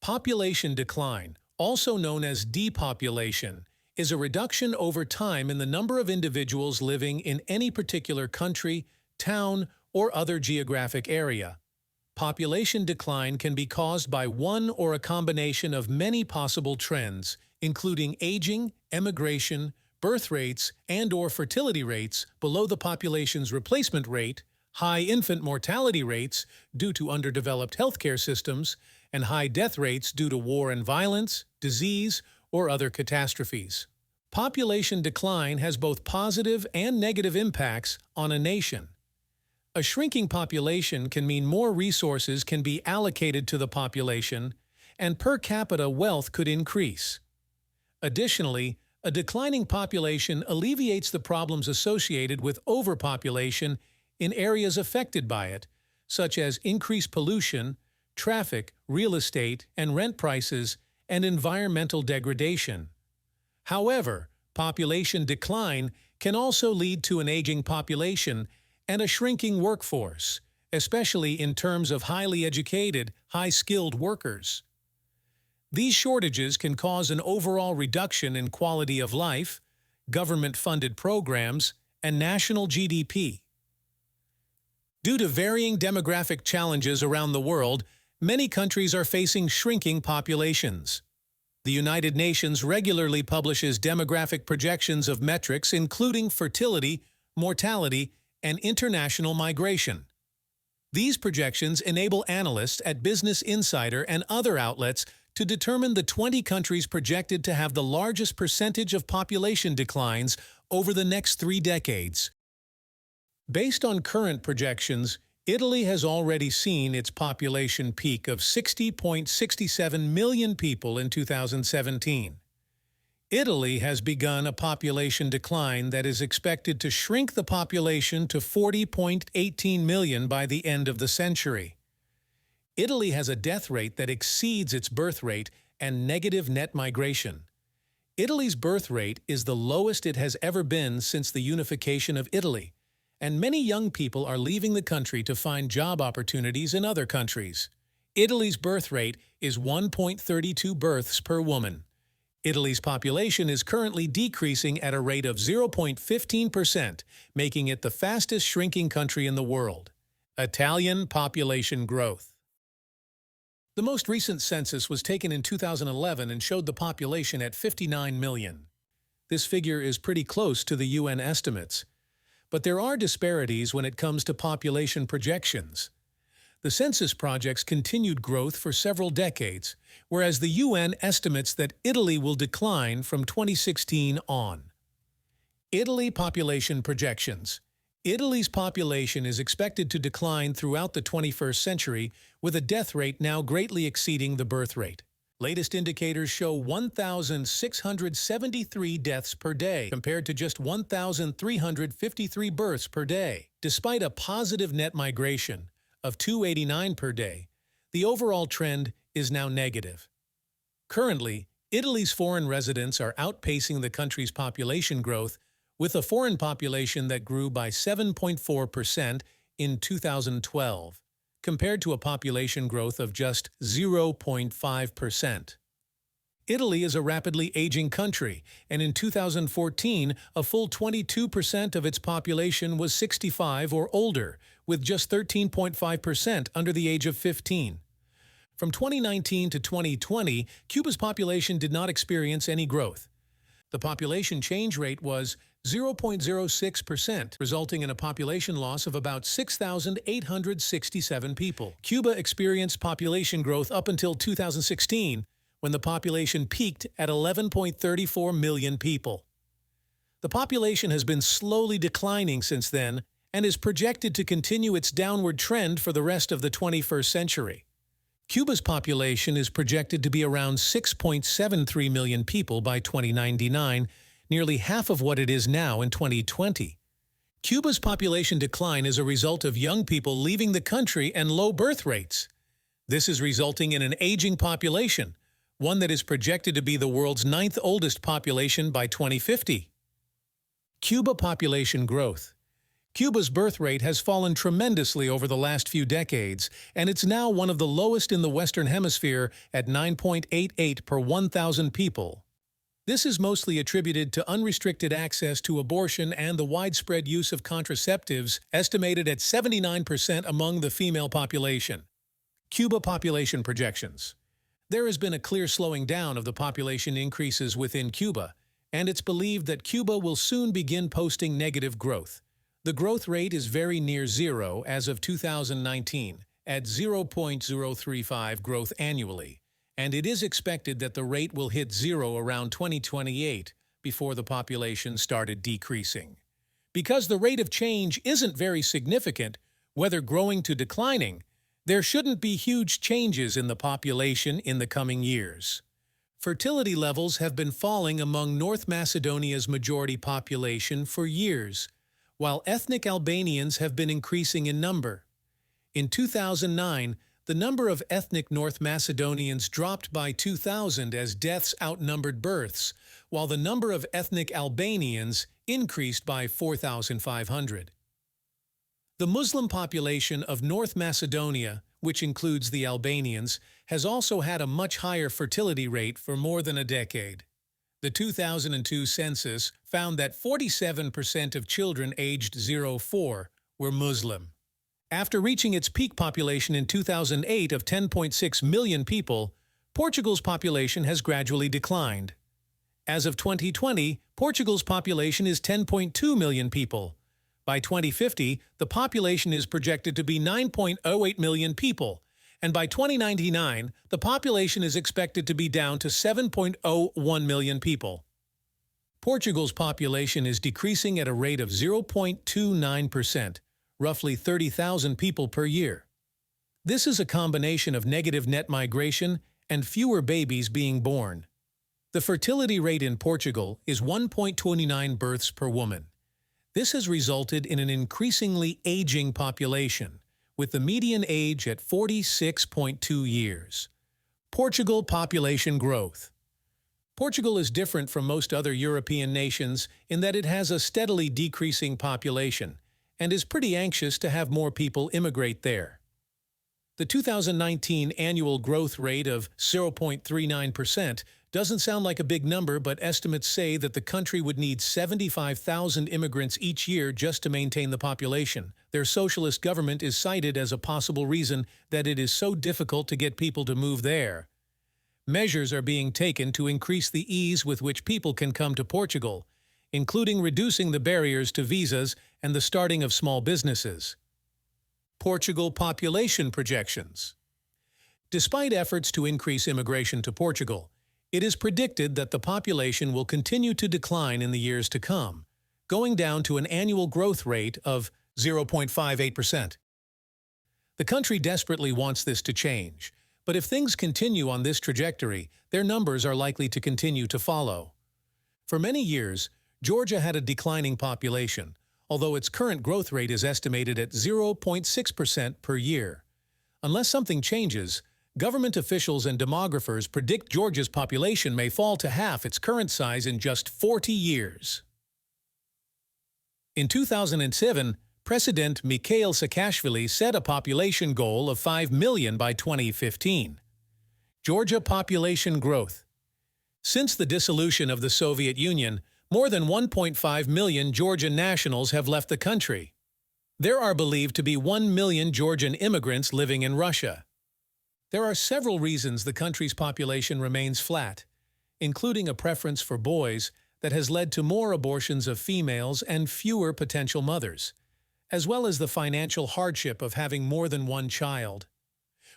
Population decline, also known as depopulation, is a reduction over time in the number of individuals living in any particular country, town, or other geographic area. Population decline can be caused by one or a combination of many possible trends, including aging, emigration, birth rates and/or fertility rates below the population's replacement rate, high infant mortality rates due to underdeveloped healthcare systems, and high death rates due to war and violence, disease, or other catastrophes. Population decline has both positive and negative impacts on a nation. A shrinking population can mean more resources can be allocated to the population, and per capita wealth could increase. Additionally, a declining population alleviates the problems associated with overpopulation in areas affected by it, such as increased pollution, traffic, real estate and rent prices, and environmental degradation. However, population decline can also lead to an aging population and a shrinking workforce, especially in terms of highly educated, high-skilled workers. These shortages can cause an overall reduction in quality of life, government-funded programs, and national GDP. Due to varying demographic challenges around the world, many countries are facing shrinking populations. The United Nations regularly publishes demographic projections of metrics including fertility, mortality, and international migration. These projections enable analysts at Business Insider and other outlets to determine the 20 countries projected to have the largest percentage of population declines over the next 3 decades. Based on current projections, Italy has already seen its population peak of 60.67 million people in 2017. Italy has begun a population decline that is expected to shrink the population to 40.18 million by the end of the century. Italy has a death rate that exceeds its birth rate and negative net migration. Italy's birth rate is the lowest it has ever been since the unification of Italy, and many young people are leaving the country to find job opportunities in other countries. Italy's birth rate is 1.32 births per woman. Italy's population is currently decreasing at a rate of 0.15%, making it the fastest shrinking country in the world. Italian population growth. The most recent census was taken in 2011 and showed the population at 59 million. This figure is pretty close to the UN estimates. But there are disparities when it comes to population projections. The census projects continued growth for several decades, whereas the UN estimates that Italy will decline from 2016 on. Italy population projections. Italy's population is expected to decline throughout the 21st century, with a death rate now greatly exceeding the birth rate. Latest indicators show 1,673 deaths per day, compared to just 1,353 births per day. Despite a positive net migration of 289 per day, the overall trend is now negative. Currently, Italy's foreign residents are outpacing the country's population growth, with a foreign population that grew by 7.4% in 2012. Compared to a population growth of just 0.5%. Italy is a rapidly aging country, and in 2014, a full 22% of its population was 65 or older, with just 13.5% under the age of 15. From 2019 to 2020, Cuba's population did not experience any growth. The population change rate was 0.06%, resulting in a population loss of about 6,867 people. Cuba experienced population growth up until 2016, when the population peaked at 11.34 million people. The population has been slowly declining since then and is projected to continue its downward trend for the rest of the 21st century. Cuba's population is projected to be around 6.73 million people by 2099, nearly half of what it is now in 2020. Cuba's population decline is a result of young people leaving the country and low birth rates. This is resulting in an aging population, one that is projected to be the world's 9th oldest population by 2050. Cuba population growth. Cuba's birth rate has fallen tremendously over the last few decades, and it's now one of the lowest in the Western Hemisphere at 9.88 per 1,000 people. This is mostly attributed to unrestricted access to abortion and the widespread use of contraceptives, estimated at 79% among the female population. Cuba population projections. There has been a clear slowing down of the population increases within Cuba, and it's believed that Cuba will soon begin posting negative growth. The growth rate is very near zero as of 2019, at 0.035 growth annually, and it is expected that the rate will hit zero around 2028 before the population started decreasing. Because the rate of change isn't very significant, whether growing to declining, there shouldn't be huge changes in the population in the coming years. Fertility levels have been falling among North Macedonia's majority population for years, while ethnic Albanians have been increasing in number. In 2009, the number of ethnic North Macedonians dropped by 2,000 as deaths outnumbered births, while the number of ethnic Albanians increased by 4,500. The Muslim population of North Macedonia, which includes the Albanians, has also had a much higher fertility rate for more than a decade. The 2002 census found that 47% of children aged 0–4 were Muslim. After reaching its peak population in 2008 of 10.6 million people, Portugal's population has gradually declined. As of 2020, Portugal's population is 10.2 million people. By 2050, the population is projected to be 9.08 million people, and by 2099, the population is expected to be down to 7.01 million people. Portugal's population is decreasing at a rate of 0.29%, roughly 30,000 people per year. This is a combination of negative net migration and fewer babies being born. The fertility rate in Portugal is 1.29 births per woman. This has resulted in an increasingly aging population, with the median age at 46.2 years. Portugal population growth. Portugal is different from most other European nations in that it has a steadily decreasing population and is pretty anxious to have more people immigrate there. The 2019 annual growth rate of 0.39% doesn't sound like a big number, but estimates say that the country would need 75,000 immigrants each year just to maintain the population. Their socialist government is cited as a possible reason that it is so difficult to get people to move there. Measures are being taken to increase the ease with which people can come to Portugal, including reducing the barriers to visas and the starting of small businesses. Portugal population projections. Despite efforts to increase immigration to Portugal, it is predicted that the population will continue to decline in the years to come, going down to an annual growth rate of 0.58%. The country desperately wants this to change, but if things continue on this trajectory, their numbers are likely to continue to follow. For many years, Georgia had a declining population, although its current growth rate is estimated at 0.6% per year. Unless something changes, government officials and demographers predict Georgia's population may fall to half its current size in just 40 years. In 2007, President Mikhail Saakashvili set a population goal of 5 million by 2015. Georgia population growth. Since the dissolution of the Soviet Union, more than 1.5 million Georgian nationals have left the country. There are believed to be 1 million Georgian immigrants living in Russia. There are several reasons the country's population remains flat, including a preference for boys that has led to more abortions of females and fewer potential mothers, as well as the financial hardship of having more than one child.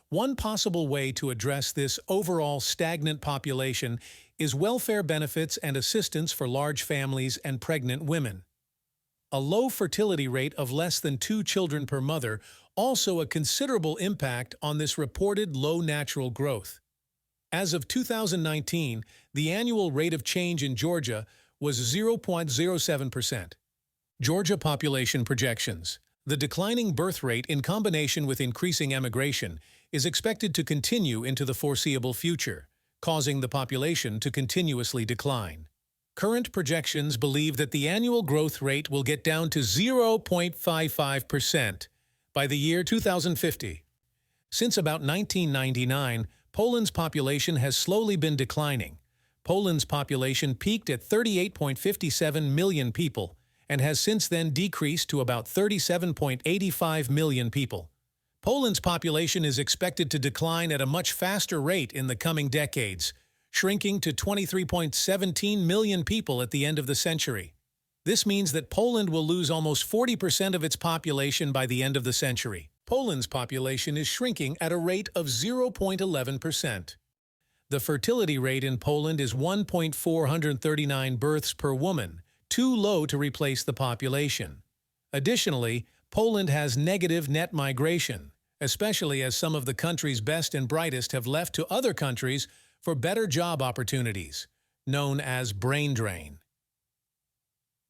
One possible way to address this overall stagnant population is welfare benefits and assistance for large families and pregnant women. A low fertility rate of less than 2 children per mother also a considerable impact on this reported low natural growth. As of 2019, the annual rate of change in Georgia was 0.07%. Georgia population projections. The declining birth rate in combination with increasing emigration is expected to continue into the foreseeable future, causing the population to continuously decline. Current projections believe that the annual growth rate will get down to 0.55% by the year 2050. Since about 1999, Poland's population has slowly been declining. Poland's population peaked at 38.57 million people and has since then decreased to about 37.85 million people. Poland's population is expected to decline at a much faster rate in the coming decades, shrinking to 23.17 million people at the end of the century. This means that Poland will lose almost 40% of its population by the end of the century. Poland's population is shrinking at a rate of 0.11%. The fertility rate in Poland is 1.439 births per woman, too low to replace the population. Additionally, Poland has negative net migration, especially as some of the country's best and brightest have left to other countries for better job opportunities, known as brain drain.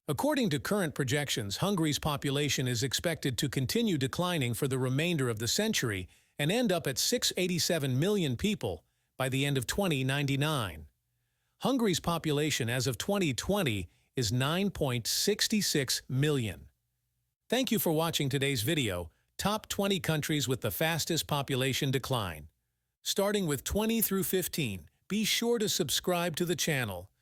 According to current projections, Hungary's population is expected to continue declining for the remainder of the century and end up at 687 million people by the end of 2099. Hungary's population as of 2020 is 9.66 million. Thank you for watching today's video, Top 20 Countries with the Fastest Population Decline. Starting with 20 through 15, be sure to subscribe to the channel